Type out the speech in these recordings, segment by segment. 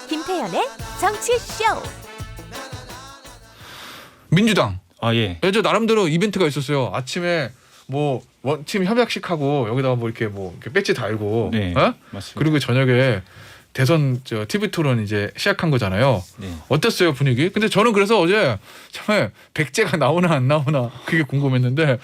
김태현의 정치쇼. 민주당. 예. 저 나름대로 이벤트가 있었어요. 아침에 뭐 원팀 협약식 하고 여기다가 뭐 이렇게 배지 달고, 네, 어? 맞습니다. 그리고 저녁에 대선 TV 토론 이제 시작한 거잖아요. 네. 어땠어요 분위기? 근데 저는 그래서 어제 정말 백제가 나오나 안 나오나 그게 궁금했는데,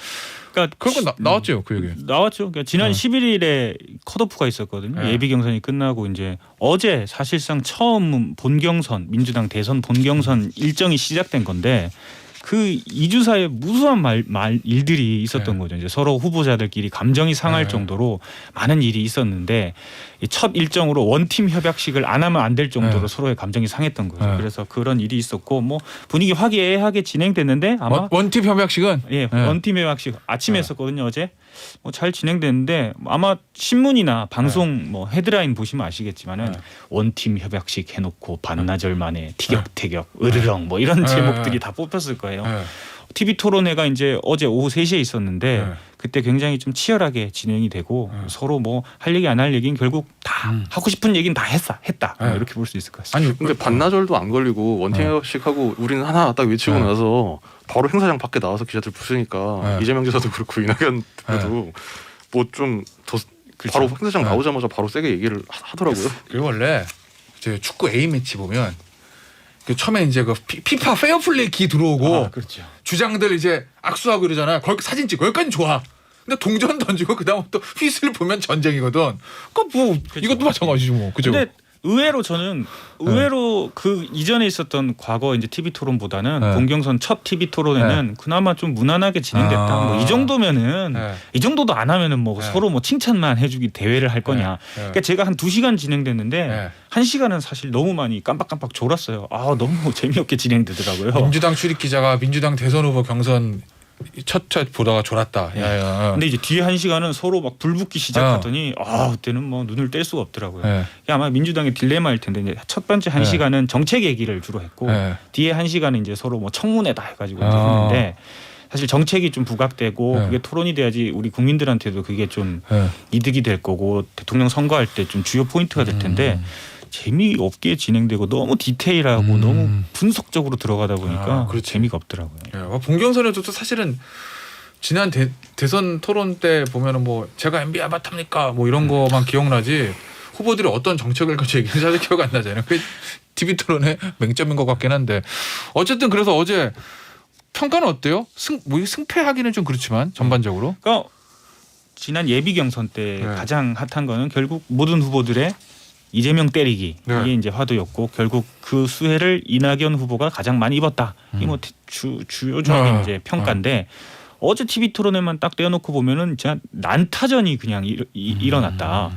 그러니까 그런 건 나왔죠 그 얘기. 나왔죠. 그러니까 지난 네. 11일에 컷오프가 있었거든요. 네. 예비 경선이 끝나고 이제 어제 사실상 처음 본경선 민주당 대선 본경선 일정이 시작된 건데 그 2주 사이에 무수한 일들이 있었던 네. 거죠. 이제 서로 후보자들끼리 감정이 상할 네. 정도로 많은 일이 있었는데 이 첫 일정으로 원팀 협약식을 안 하면 안 될 정도로 네. 서로의 감정이 상했던 거죠. 네. 그래서 그런 일이 있었고 뭐 분위기 화기애애하게 진행됐는데 아마 원팀 협약식은 예, 네. 원팀 협약식 아침에 네. 했었거든요. 어제 뭐 잘 진행됐는데 아마 신문이나 방송 뭐 헤드라인 보시면 아시겠지만은 네. 원팀 협약식 해놓고 반나절 만에 티격태격 으르렁 뭐 이런 제목들이 다 뽑혔을 거예요. 네. TV 토론회가 이제 어제 오후 3시에 있었는데 네. 그때 굉장히 좀 치열하게 진행이 되고 서로 뭐 할 얘기 안 할 얘기는 결국 다 하고 싶은 얘기는 다 했다. 뭐 네. 이렇게 볼 수 있을 것 같습니다. 아니 근데 반나절도 안 걸리고 원팀협약식 하고 우리는 하나 딱 외치고 네. 나서 바로 행사장 밖에 나와서 기자들 부르니까 네. 이재명 지사도 그렇고 이낙연 대표도 뭐 좀 더 바로 행사장 네. 나오자마자 바로 세게 얘기를 하더라고요. 그리고 원래 저 축구 A 매치 보면 그 처음에 이제 그 피파 페어플레이 기 들어오고 그렇죠. 주장들 이제 악수하고 이러잖아요. 거기 사진 찍고 여기까지 좋아. 근데 동전 던지고 그다음부터 휘슬 보면 전쟁이거든. 뭐 이것도 마찬가지지 뭐. 그죠? 근데 의외로 그 이전에 있었던 과거 이제 TV 토론보다는 네. 본경선 첫 TV 토론회는 그나마 좀 무난하게 진행됐다. 아. 뭐 이 정도면은 네. 이 정도도 안 하면은 뭐 네. 서로 뭐 칭찬만 해주기 대회를 할 거냐. 네. 그러니까 제가 한 2시간 진행됐는데 네. 1시간은 사실 너무 많이 깜빡깜빡 졸았어요. 아 너무 재미없게 진행되더라고요. 민주당 출입 기자가 민주당 대선 후보 경선 첫 보다가 졸았다. 네. 야야. 근데 이제 뒤에 1시간은 서로 막 불붙기 시작하더니 그때는 뭐 눈을 뗄 수가 없더라고요. 네. 이게 아마 민주당의 딜레마일 텐데 이제 첫 번째 1시간은 정책 얘기를 주로 했고 네. 뒤에 1시간은 이제 서로 뭐 청문회다 해가지고 이제 했는데 사실 정책이 좀 부각되고 네. 그게 토론이 돼야지 우리 국민들한테도 그게 좀 네. 이득이 될 거고 대통령 선거할 때 좀 주요 포인트가 될 텐데 재미없게 진행되고 너무 디테일하고 너무 분석적으로 들어가다 보니까 그렇지. 재미가 없더라고요. 예, 본경선에도 또 사실은 지난 대선 토론 때 보면은 뭐 제가 MB 아바타입니까 뭐 이런 거만 기억나지 후보들이 어떤 정책을 가지고 얘기하는지 잘 기억 안 나잖아요. 그 TV 토론의 맹점인 것 같긴 한데 어쨌든 그래서 어제 평가는 어때요? 승패하기는 좀 그렇지만 전반적으로. 그러니까 지난 예비 경선 때 네. 가장 핫한 거는 결국 모든 후보들의 이재명 때리기 네. 이게 이제 화두였고 결국 그 수혜를 이낙연 후보가 가장 많이 입었다. 이게 뭐 주요적인 이제 평가인데 어제 TV 토론에만 딱 떼어놓고 보면은 진짜 난타전이 그냥 일어났다.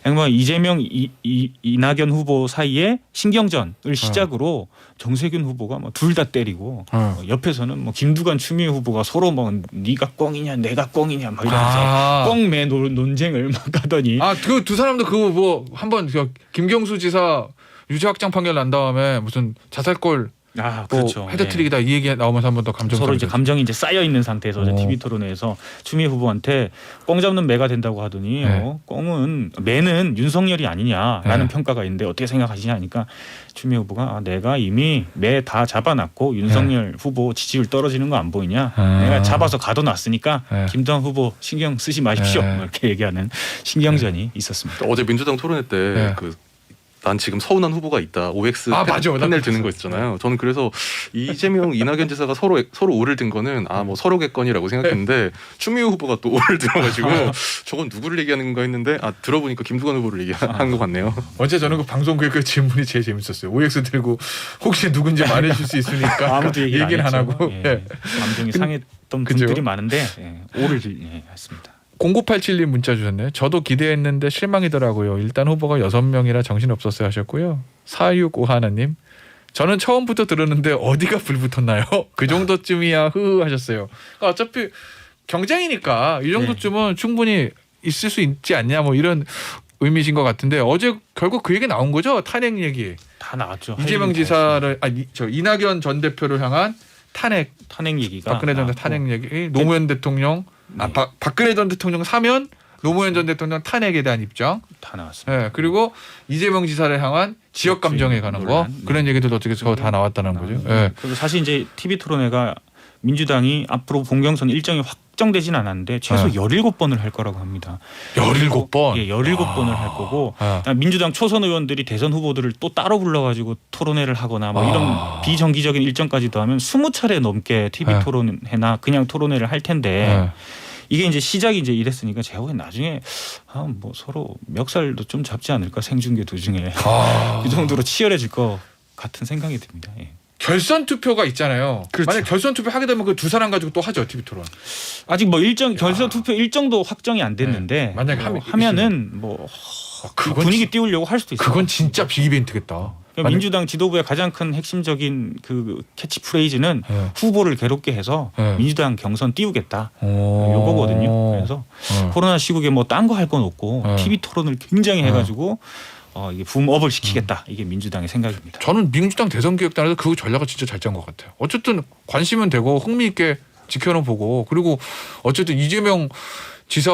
정말 이재명 이낙연 후보 사이에 신경전을 시작으로 정세균 후보가 뭐 둘 다 때리고 옆에서는 뭐 김두관 추미애 후보가 서로 뭐 네가 꽁이냐 내가 꽁이냐 막 이러면서 꽁매 논쟁을 막 하더니 그 두 사람도 그거 뭐 한번 김경수 지사 유죄 확정 판결 난 다음에 무슨 자살골 그렇죠. 헤드트릭이다 이 얘기 나오면서 한 번 더 감정 서로 이제 감정이 이제 쌓여 있는 상태에서 어제 TV 토론회에서 추미애 후보한테 꽁 잡는 매가 된다고 하더니 매는 윤석열이 아니냐라는 평가가 있는데 어떻게 생각하시냐 하니까 추미애 후보가 내가 이미 매 다 잡아놨고 윤석열 후보 지지율 떨어지는 거 안 보이냐 내가 잡아서 가둬놨으니까 김두한 후보 신경 쓰지 마십시오 이렇게 얘기하는 신경전이 있었습니다. 어제 민주당 토론회 때 난 지금 서운한 후보가 있다. OX 맞아. 패널 드는 거 있잖아요. 저는 그래서 이재명, 이낙연 지사가 서로 오를 든 거는 뭐 서로겠거니라고 생각했는데 추미애 후보가 또 오를 들어가지고 저건 누구를 얘기하는 건가 했는데 들어보니까 김두관 후보를 얘기한 것 같네요. 어제 저는 그 방송 그 질문이 제일 재밌었어요. OX 들고 혹시 누군지 말해줄 수 있으니까 아무도 얘기를 안 하고 감정이 상했던 그죠? 분들이 많은데 오를 했습니다. 0987님 문자 주셨네요. 저도 기대했는데 실망이더라고요. 일단 후보가 6명이라 정신없었어요 하셨고요. 4651 하나님. 저는 처음부터 들었는데 어디가 불붙었나요? 그 정도쯤이야 흐흐 하셨어요. 그러니까 어차피 경쟁이니까 이 정도쯤은 충분히 있을 수 있지 않냐 뭐 이런 의미신 것 같은데 어제 결국 그 얘기 나온 거죠? 탄핵 얘기. 다 나왔죠. 이재명 지사를 이낙연 전 대표를 향한 탄핵 얘기가 박근혜 전 탄핵 얘기 노무현 대통령 박근혜 전 대통령 사면 노무현 전 대통령 탄핵에 대한 입장, 다 나왔습니다. 예, 그리고 이재명 지사를 향한 지역 감정에 관한 거 논란. 그런 얘기들도 어떻게 다 나왔다는 거죠. 예. 그리고 사실 이제 TV 토론회가 민주당이 앞으로 본경선 일정이 확정되진 않았는데 최소 네. 17번을 할 거라고 합니다. 17번. 예, 17번을 할 거고 아. 민주당 초선 의원들이 대선 후보들을 또 따로 불러가지고 토론회를 하거나 뭐 이런 비정기적인 일정까지도 하면 20차례 넘게 TV 네. 토론회나 그냥 토론회를 할 텐데 예. 이게 이제 시작이 이제 이랬으니까 제가 보기엔 나중에 뭐 서로 멱살도 좀 잡지 않을까 생중계 도중에 그 정도로 치열해질 것 같은 생각이 듭니다. 예. 결선 투표가 있잖아요. 그렇죠. 만약 결선 투표 하게 되면 그 두 사람 가지고 또 하죠 TV 토론. 아직 뭐 결선 투표 일정도 확정이 안 됐는데 네. 만약에 하면은 뭐 그건 분위기 띄우려고 할 수도 있어요. 그건 진짜 빅 이벤트겠다. 그러니까 민주당 지도부의 가장 큰 핵심적인 그 캐치프레이즈는 네. 후보를 괴롭게 해서 네. 민주당 경선 띄우겠다. 오. 요거거든요. 그래서 코로나 시국에 뭐 딴 거 할 건 없고 네. TV 토론을 굉장히 해가지고 이게 붐업을 시키겠다. 이게 민주당의 생각입니다. 저는 민주당 대선기획단에서 그 전략을 진짜 잘 짠 것 같아요. 어쨌든 관심은 되고 흥미 있게 지켜는 보고 그리고 어쨌든 이재명 지사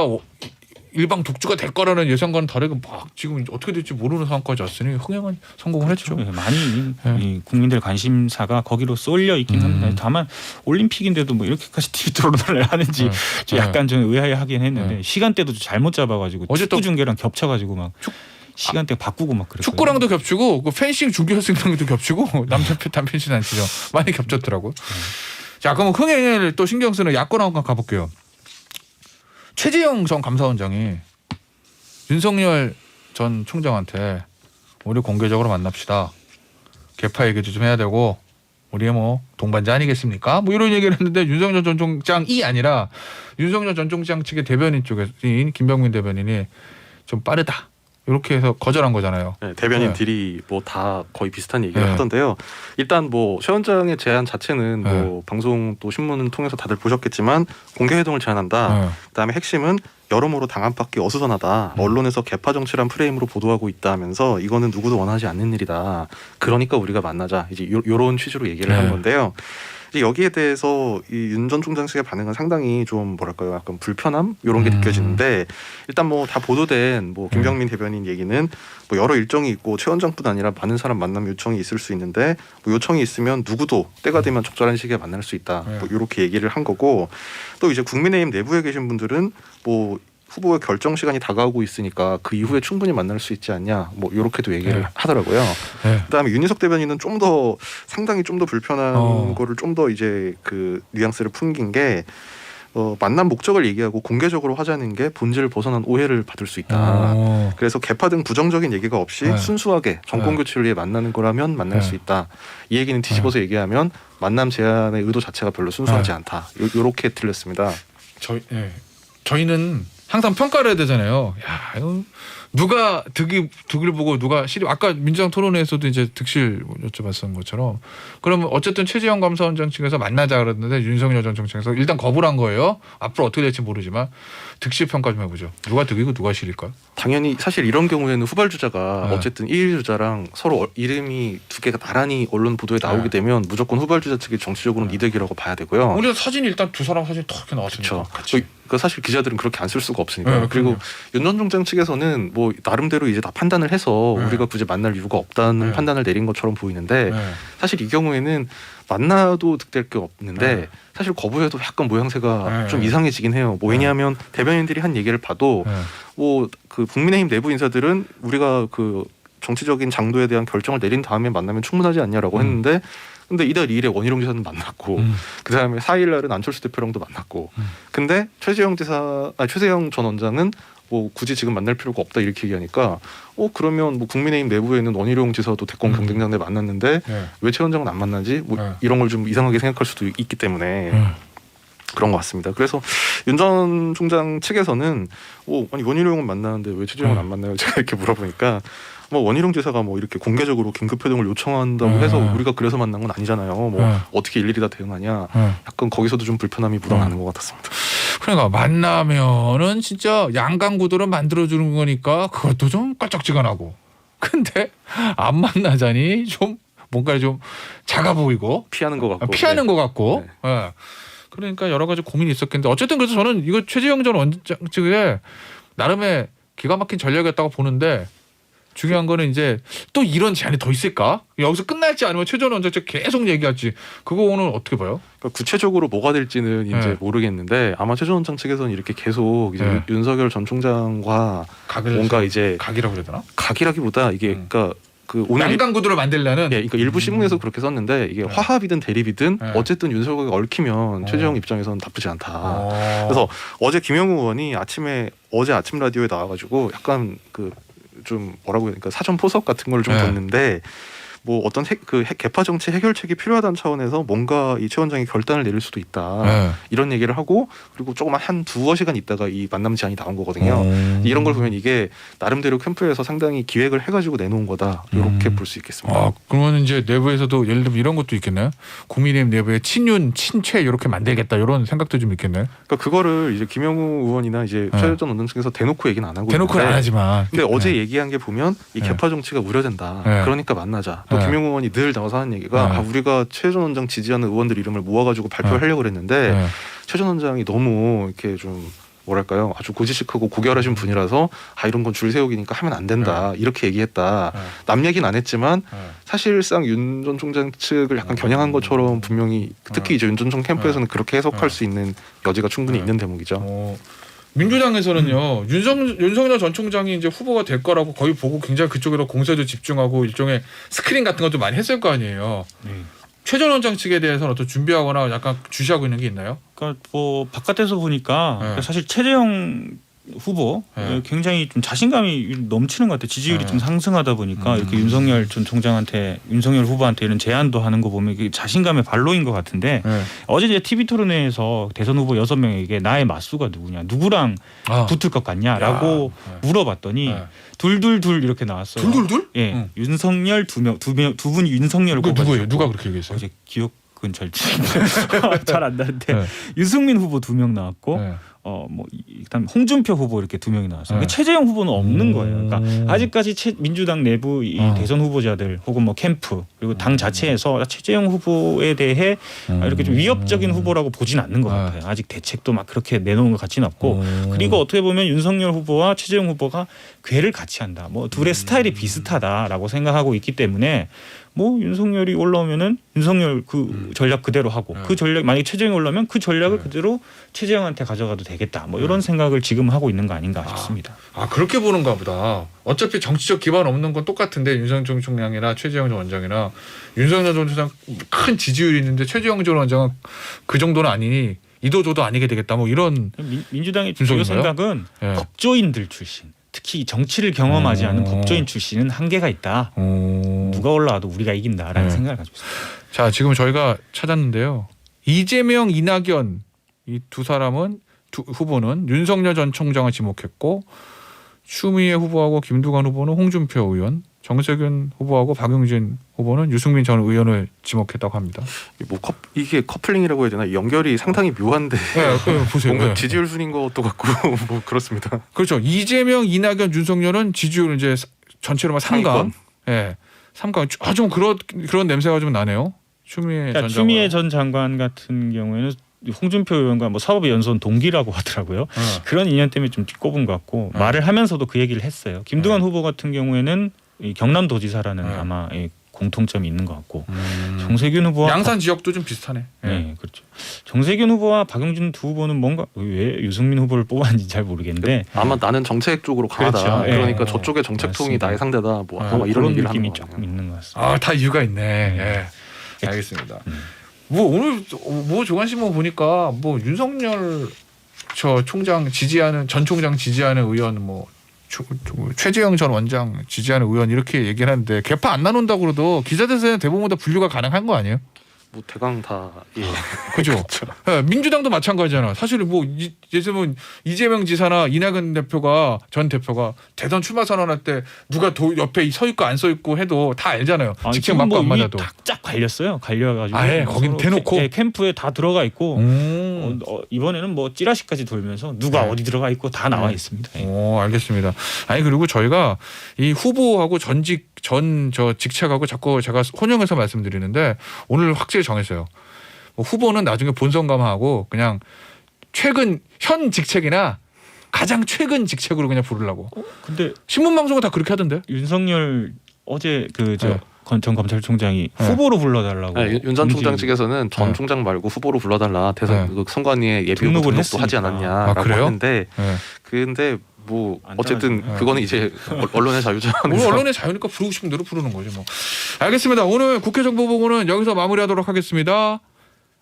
일방 독주가 될 거라는 예상과는 다르게 막 지금 어떻게 될지 모르는 상황까지 왔으니 흥행은 성공을 했죠. 네, 많이 네. 이 국민들 관심사가 거기로 쏠려 있긴 합니다. 다만 올림픽인데도 뭐 이렇게까지 TV 토론을 하는지 좀 약간 좀 의아해하긴 했는데 시간대도 잘못 잡아가지고 어쨌든 축구 중계랑 겹쳐가지고 막 시간대 바꾸고 막 그랬어요. 축구랑도 겹치고 그 펜싱 중계선수랑도 겹치고 남자 단펜신 안 치죠. 많이 겹쳤더라고요. 자, 그럼 흥행을 또 신경 쓰는 야권 한번 가볼게요. 최재형 전 감사원장이 윤석열 전 총장한테 우리 공개적으로 만납시다. 개파 얘기도 좀 해야 되고 우리의 뭐 동반자 아니겠습니까? 뭐 이런 얘기를 했는데 윤석열 전 총장이 아니라 윤석열 전 총장 측의 대변인 쪽인 김병민 대변인이 좀 빠르다. 이렇게 해서 거절한 거잖아요. 네, 대변인들이 뭐 다 거의 비슷한 얘기를 네. 하던데요. 일단 뭐 최 원장의 제안 자체는 네. 뭐 방송 또 신문을 통해서 다들 보셨겠지만 공개 회동을 제안한다. 네. 그다음에 핵심은 여러모로 당한받기 어수선하다. 언론에서 개파 정치란 프레임으로 보도하고 있다 하면서 이거는 누구도 원하지 않는 일이다. 그러니까 우리가 만나자. 이제 요런 취지로 얘기를 한 네. 건데요. 이제 여기에 대해서 이 윤 전 총장 측의 반응은 상당히 좀 뭐랄까요, 약간 불편함 이런 게 느껴지는데 일단 뭐 다 보도된 뭐 김병민 대변인 얘기는 뭐 여러 일정이 있고 최 원장뿐 아니라 많은 사람 만남 요청이 있을 수 있는데 뭐 요청이 있으면 누구도 때가 되면 적절한 시기에 만날 수 있다. 뭐 이렇게 얘기를 한 거고 또 이제 국민의힘 내부에 계신 분들은 뭐 후보의 결정 시간이 다가오고 있으니까 그 이후에 충분히 만날 수 있지 않냐 뭐 이렇게도 얘기를 하더라고요. 네. 그다음에 윤희석 대변인은 좀 더 상당히 좀 더 불편한 거를 좀 더 이제 그 뉘앙스를 풍긴 게 만남 목적을 얘기하고 공개적으로 하자는 게 본질을 벗어난 오해를 받을 수 있다. 그래서 개파 등 부정적인 얘기가 없이 네. 순수하게 정권 교체를 위해 만나는 거라면 만날 네. 수 있다. 이 얘기는 뒤집어서 얘기하면 만남 제안의 의도 자체가 별로 순수하지 않다. 요렇게 들렸습니다. 저희는 항상 평가를 해야 되잖아요. 야, 이거 누가 득을 보고 누가 실이 아까 민주당 토론회에서도 이제 득실 여쭤봤던 것처럼 그러면 어쨌든 최재형 감사원장 측에서 만나자 그랬는데 윤석열 전 총장에서 일단 거부를 한 거예요. 앞으로 어떻게 될지 모르지만 득실 평가 좀 해보죠. 누가 득이고 누가 실일까요? 당연히 사실 이런 경우에는 후발주자가 네. 어쨌든 1위 주자랑 서로 이름이 두 개가 나란히 언론 보도에 나오게 네. 되면 무조건 후발주자 측이 정치적으로는 이득이라고 봐야 되고요. 우리가 사진이 일단 두 사람 사진 탁 이렇게 나왔으니까. 그렇죠. 그 사실 기자들은 그렇게 안 쓸 수가 없으니까. 네, 그리고 그럼요. 윤 전 총장 측에서는 뭐 나름대로 이제 다 판단을 해서 네. 우리가 굳이 만날 이유가 없다는 네. 판단을 내린 것처럼 보이는데 네. 사실 이 경우에는 만나도 득될 게 없는데 네. 사실 거부해도 약간 모양새가 네. 좀 이상해지긴 해요. 뭐 왜냐하면 대변인들이 한 얘기를 봐도 네. 뭐 그 국민의힘 내부 인사들은 우리가 그 정치적인 장도에 대한 결정을 내린 다음에 만나면 충분하지 않냐라고 했는데 근데 이달 2일에 원희룡 지사는 만났고 그다음에 4일 날은 안철수 대표랑도 만났고 근데 최재형 전 원장은 뭐 굳이 지금 만날 필요가 없다 이렇게 얘기하니까 그러면 뭐 국민의힘 내부에는 원희룡 지사도 대권 경쟁자인데 만났는데 네. 왜 최 원장은 안 만나지? 뭐 네. 이런 걸 좀 이상하게 생각할 수도 있기 때문에 그런 것 같습니다. 그래서 윤 전 총장 측에서는 아니 원희룡은 만나는데 왜 최재형은 안 만나요? 제가 이렇게 물어보니까 뭐 원희룡 지사가 뭐 이렇게 공개적으로 긴급 회동을 요청한다고 해서 우리가 그래서 만난 건 아니잖아요. 뭐 어떻게 일일이 다 대응하냐. 약간 거기서도 좀 불편함이 묻어나는 것 같았습니다. 그러니까 만나면은 진짜 양강 구도를 만들어주는 거니까 그것도 좀 껄쩍지근하고 근데 안 만나자니 좀 뭔가 좀 작아 보이고 피하는 것 같고. 피하는 네. 것 같고 그러니까 여러 가지 고민이 있었겠는데 어쨌든 그래서 저는 이거 최재형 전 원장 측에 나름의 기가 막힌 전략이었다고 보는데 중요한 거는 이제 또 이런 제안이 더 있을까? 여기서 끝날지 아니면 최재형 원장 측 계속 얘기할지 그거 오늘 어떻게 봐요? 그러니까 구체적으로 뭐가 될지는 이제 네. 모르겠는데 아마 최재형 원장 측에서는 이렇게 계속 이제 네. 윤석열 전 총장과 각을 뭔가 이제 각이라고 그래야 되나? 각이라기보다 이게 그러니까 그 오늘 양강 구도를 만들려는 예, 그러니까 일부 신문에서 그렇게 썼는데 이게 네. 화합이든 대립이든 네. 어쨌든 윤석열이 얽히면 최재형 입장에서는 나쁘지 않다. 그래서 어제 김영우 의원이 어제 아침 라디오에 나와가지고 약간 그 좀 뭐라고 해야 되니까 사전 포석 같은 걸 좀 네. 뒀는데 뭐 어떤 개파 정치 해결책이 필요하다는 차원에서 뭔가 이 최 원장이 결단을 내릴 수도 있다 네. 이런 얘기를 하고 그리고 조금 한 두어 시간 있다가 이 만남 제안이 나온 거거든요. 이런 걸 보면 이게 나름대로 캠프에서 상당히 기획을 해가지고 내놓은 거다 이렇게 볼 수 있겠습니다. 아, 그러면 이제 내부에서도 예를 들면 이런 것도 있겠네요. 국민의힘 내부에 친윤, 친최 이렇게 만들겠다 이런 생각도 좀 있겠네요. 그러니까 그거를 이제 김영우 의원이나 이제 네. 최전 원장 측에서 대놓고 얘기는 안 하고 대놓고는 안 있는데 하지만. 근데 어제 네. 얘기한 게 보면 이 네. 개파 정치가 우려된다. 네. 그러니까 만나자. 또 네. 김영우 의원이 늘 나와서 하는 얘기가 네. 우리가 최 전 원장 지지하는 의원들 이름을 모아가지고 발표를 하려고 그랬는데 네. 최 전 원장이 너무 이렇게 좀 뭐랄까요 아주 고지식하고 고결하신 분이라서 이런 건 줄 세우기니까 하면 안 된다 이렇게 얘기했다. 네. 남 얘기는 안 했지만 네. 사실상 윤 전 총장 측을 약간 겨냥한 것처럼 분명히 특히 이제 윤 전 총장 캠프에서는 그렇게 해석할 수 있는 여지가 충분히 있는 대목이죠. 민주당에서는요 윤석열 전 총장이 이제 후보가 될 거라고 거의 보고 굉장히 그쪽으로 공세도 집중하고 일종의 스크린 같은 것도 많이 했을 거 아니에요. 네. 최 전 원장 측에 대해서는 어떤 준비하거나 약간 주시하고 있는 게 있나요? 그러니까 뭐 바깥에서 보니까 네. 사실 최재형 후보 네. 굉장히 좀 자신감이 넘치는 것 같아요. 지지율이 네. 좀 상승하다 보니까 이렇게 윤석열 전 총장한테 윤석열 후보한테 이런 제안도 하는 거 보면 이게 자신감의 발로인 것 같은데 네. 어제 이제 TV 토론회에서 대선 후보 6명에게 나의 맞수가 누구냐, 누구랑 붙을 것 같냐라고 물어봤더니 네. 둘둘둘 이렇게 나왔어요. 둘둘둘? 예, 응. 윤석열 두 분이 윤석열을 그 누구예요? 꼽아주셨고. 누가 그렇게 얘기했어요? 어제 기억은 잘 안 나는데 네. 유승민 후보 2명 나왔고 네. 뭐 일단 홍준표 후보 이렇게 2명이 나왔어요. 네. 최재형 후보는 없는 거예요. 그러니까 아직까지 민주당 내부 이 대선 후보자들 혹은 뭐 캠프 그리고 당 자체에서 최재형 후보에 대해 이렇게 좀 위협적인 후보라고 보진 않는 것 같아요. 아직 대책도 막 그렇게 내놓은 것 같지는 않고 그리고 어떻게 보면 윤석열 후보와 최재형 후보가 궤를 같이 한다. 뭐 둘의 스타일이 비슷하다라고 생각하고 있기 때문에 뭐 윤석열이 올라오면은 윤석열 그 전략 그대로 하고 그 전략 만약에 최재형이 올라오면 그 전략을 그대로 최재형한테 가져가도 되겠다. 뭐 이런 생각을 지금 하고 있는 거 아닌가 싶습니다. 아 그렇게 보는가 보다. 어차피 정치적 기반 없는 건 똑같은데 윤석열 전 총장이나 최재형 전 원장이나 윤석열 전 총장 큰 지지율이 있는데 최재형 전 원장은 그 정도는 아니니 이도저도 아니게 되겠다. 뭐 이런 민주당의 주요 생각은 네. 법조인들 출신. 특히 정치를 경험하지 않은 법조인 출신은 한계가 있다. 누가 올라와도 우리가 이긴다라는 생각을 가지고 있습니다. 자, 지금 저희가 찾았는데요. 이재명, 이낙연 이 두 사람은 후보는 윤석열 전 총장을 지목했고 추미애 후보하고 김두관 후보는 홍준표 의원, 정세균 후보하고 박용진 후보는 유승민 전 의원을 지목했다고 합니다. 이게 커플링이라고 해야 되나 연결이 상당히 묘한데 보세요. 뭔가 지지율 순인 것도 같고 뭐 그렇습니다. 그렇죠. 이재명, 이낙연, 윤석열은 지지율 이제 전체로만 3강. 예. 3강. 좀 그런 냄새가 좀 나네요. 그러니까 추미애 전 장관 같은 경우에는 홍준표 의원과 뭐 사법의 연수원 동기라고 하더라고요. 그런 인연 때문에 좀 꼽은 것 같고 말을 하면서도 그 얘기를 했어요. 김두관 후보 같은 경우에는 이 경남도지사라는 아마 공통점이 있는 것 같고 정세균 후보와 양산 지역도 좀 비슷하네. 네, 그렇죠. 정세균 후보와 박용진 두 후보는 뭔가 왜 유승민 후보를 뽑았는지 잘 모르겠는데 아마 나는 정책 쪽으로 강하다. 그렇죠. 그러니까 네. 저쪽의 정책통이 맞습니다. 나의 상대다. 뭐 아마 이런 그런 얘기를 느낌이 하는 조금 거예요. 있는 것 같습니다. 다 이유가 있네. 예. 알겠습니다. 뭐 오늘 뭐 조간신문 보니까 뭐 윤석열 저 총장 지지하는 전 총장 지지하는 의원 뭐 최재형 전 원장 지지하는 의원 이렇게 얘기를 하는데 개파 안 나눈다고 그래도 기자들에서는 대부분 다 분류가 가능한 거 아니에요? 뭐 대강 다 예. 그죠? 예, 민주당도 마찬가지잖아. 사실 뭐 예를 이재명 지사나 이낙연 대표가 전 대표가 대선 출마 선언할 때 누가 옆에 서 있고 안 서 있고 해도 다 알잖아요. 직책 맞고 안 맞아도. 쫙 갈렸어요. 갈려가지고. 아예 거긴 대놓고. 캠프에 다 들어가 있고 이번에는 뭐 찌라시까지 돌면서 누가 어디 들어가 있고 다 나와 있습니다. 예. 오, 알겠습니다. 아니 그리고 저희가 이 후보하고 전 직책하고 자꾸 제가 혼용해서 말씀드리는데 오늘 확실히 정했어요. 후보는 나중에 본선 감하고 그냥 최근 현 직책이나 가장 최근 직책으로 그냥 부르려고. 근데 신문 방송은 다 그렇게 하던데. 윤석열 어제 그저 네. 전 검찰총장이 네. 후보로 불러달라고. 네, 윤 전 총장 움직이고. 측에서는 전 네. 총장 말고 후보로 불러달라. 대선 네. 그 선관위에 예비 후보 등록을 등록도 하지 했으니까. 않았냐라고 아, 그래요? 하는데 네. 근데 뭐 안 어쨌든 당하죠. 그거는 이제 언론의 자유죠. 뭐 언론의 자유니까 부르고 싶은 대로 부르는 거죠. 뭐. 알겠습니다. 오늘 국회 정보보고는 여기서 마무리하도록 하겠습니다.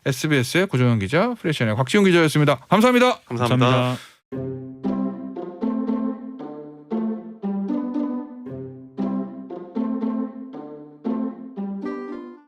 SBS의 고정현 기자, 프레시안의 곽지훈 기자였습니다. 감사합니다. 감사합니다. 감사합니다.